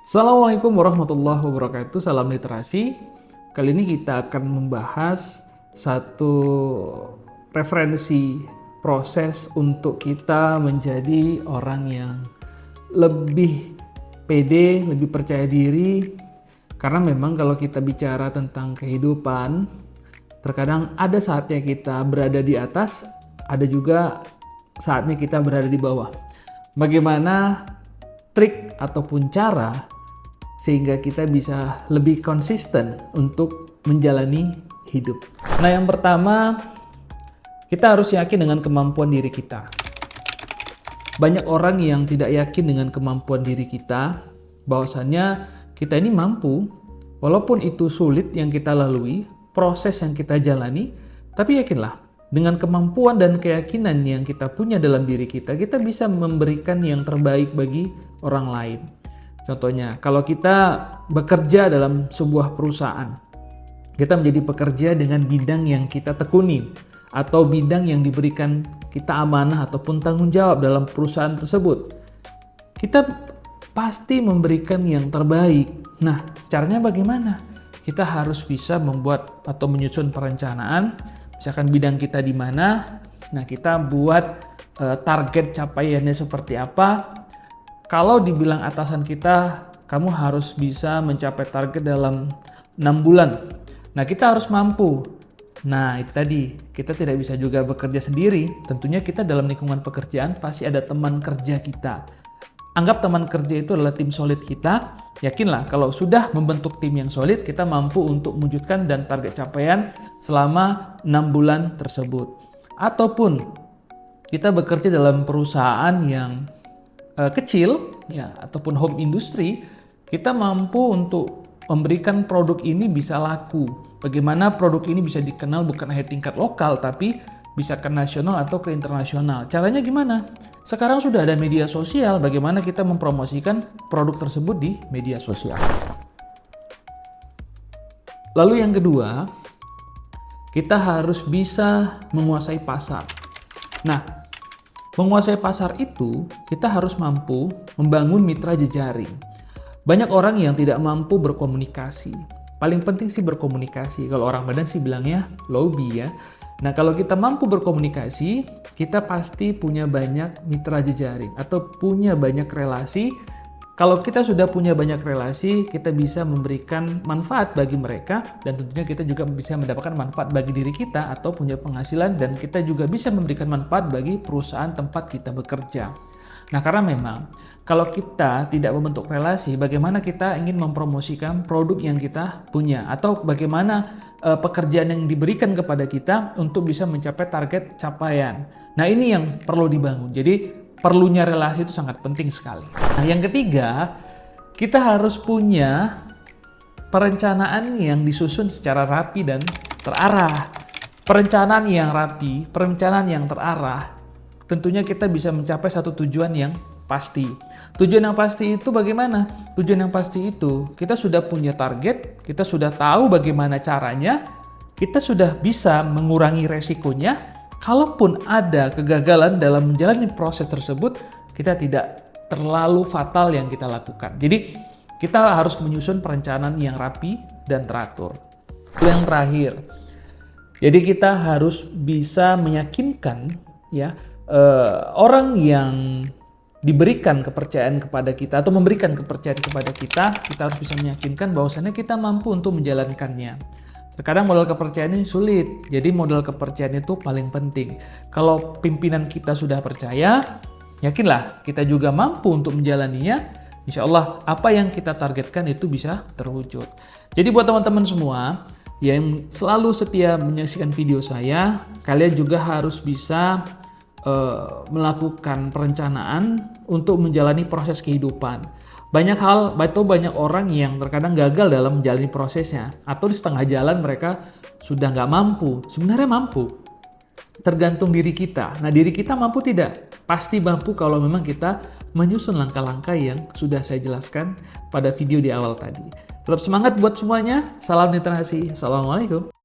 Assalamualaikum warahmatullahi wabarakatuh. Salam literasi. Kali ini kita akan membahas satu referensi proses untuk kita menjadi orang yang lebih pede, lebih percaya diri. Karena memang kalau kita bicara tentang kehidupan, terkadang ada saatnya kita berada di atas, ada juga saatnya kita berada di bawah. Bagaimana trik ataupun cara sehingga kita bisa lebih konsisten untuk menjalani hidup. Nah, yang pertama, kita harus yakin dengan kemampuan diri kita. Banyak orang yang tidak yakin dengan kemampuan diri kita, bahwasannya kita ini mampu, walaupun itu sulit yang kita lalui, proses yang kita jalani, tapi yakinlah, dengan kemampuan dan keyakinan yang kita punya dalam diri kita, kita bisa memberikan yang terbaik bagi orang lain. Contohnya, kalau kita bekerja dalam sebuah perusahaan, kita menjadi pekerja dengan bidang yang kita tekuni, atau bidang yang diberikan kita amanah ataupun tanggung jawab dalam perusahaan tersebut. Kita pasti memberikan yang terbaik. Nah, caranya bagaimana? Kita harus bisa membuat atau menyusun perencanaan, misalkan bidang kita di mana, nah kita buat target capaiannya seperti apa. Kalau dibilang atasan kita, kamu harus bisa mencapai target dalam 6 bulan. Nah, kita harus mampu. Nah, itu tadi, kita tidak bisa juga bekerja sendiri. Tentunya kita dalam lingkungan pekerjaan pasti ada teman kerja kita. Anggap teman kerja itu adalah tim solid kita. Yakinlah, kalau sudah membentuk tim yang solid, kita mampu untuk mewujudkan dan target capaian selama 6 bulan tersebut. Ataupun kita bekerja dalam perusahaan yang kecil, ya, ataupun home industry, kita mampu untuk memberikan produk ini bisa laku. Bagaimana produk ini bisa dikenal bukan hanya tingkat lokal, tapi bisa ke nasional atau ke internasional. Caranya gimana? Sekarang sudah ada media sosial, bagaimana kita mempromosikan produk tersebut di media sosial. Lalu yang kedua, kita harus bisa menguasai pasar. Nah, menguasai pasar itu, kita harus mampu membangun mitra jejaring. Banyak orang yang tidak mampu berkomunikasi. Paling penting sih berkomunikasi. Kalau orang Medan sih bilangnya lobby ya. Nah, kalau kita mampu berkomunikasi, kita pasti punya banyak mitra jejaring atau punya banyak relasi. Kalau kita sudah punya banyak relasi, kita bisa memberikan manfaat bagi mereka dan tentunya kita juga bisa mendapatkan manfaat bagi diri kita atau punya penghasilan dan kita juga bisa memberikan manfaat bagi perusahaan tempat kita bekerja. Nah, karena memang kalau kita tidak membentuk relasi, bagaimana kita ingin mempromosikan produk yang kita punya atau bagaimana pekerjaan yang diberikan kepada kita untuk bisa mencapai target capaian. Nah, ini yang perlu dibangun. Jadi perlunya relasi itu sangat penting sekali. Nah, yang ketiga, kita harus punya perencanaan yang disusun secara rapi dan terarah. Perencanaan yang rapi, perencanaan yang terarah, tentunya kita bisa mencapai satu tujuan yang pasti. Tujuan yang pasti itu bagaimana? Tujuan yang pasti itu, kita sudah punya target, kita sudah tahu bagaimana caranya, kita sudah bisa mengurangi resikonya. Kalaupun ada kegagalan dalam menjalani proses tersebut, kita tidak terlalu fatal yang kita lakukan. Jadi, kita harus menyusun perencanaan yang rapi dan teratur. Yang terakhir, jadi kita harus bisa meyakinkan ya orang yang diberikan kepercayaan kepada kita atau memberikan kepercayaan kepada kita harus bisa meyakinkan bahwasannya kita mampu untuk menjalankannya. Terkadang modal kepercayaan ini sulit, jadi modal kepercayaan itu paling penting. Kalau pimpinan kita sudah percaya, yakinlah kita juga mampu untuk menjalaninya. Insya Allah apa yang kita targetkan itu bisa terwujud. Jadi buat teman-teman semua yang selalu setia menyaksikan video saya, kalian juga harus bisa melakukan perencanaan untuk menjalani proses kehidupan. Banyak hal, atau banyak orang yang terkadang gagal dalam menjalani prosesnya, atau di setengah jalan mereka sudah nggak mampu. Sebenarnya mampu, tergantung diri kita. Nah, diri kita mampu tidak? Pasti mampu kalau memang kita menyusun langkah-langkah yang sudah saya jelaskan pada video di awal tadi. Tetap semangat buat semuanya, salam literasi, assalamualaikum.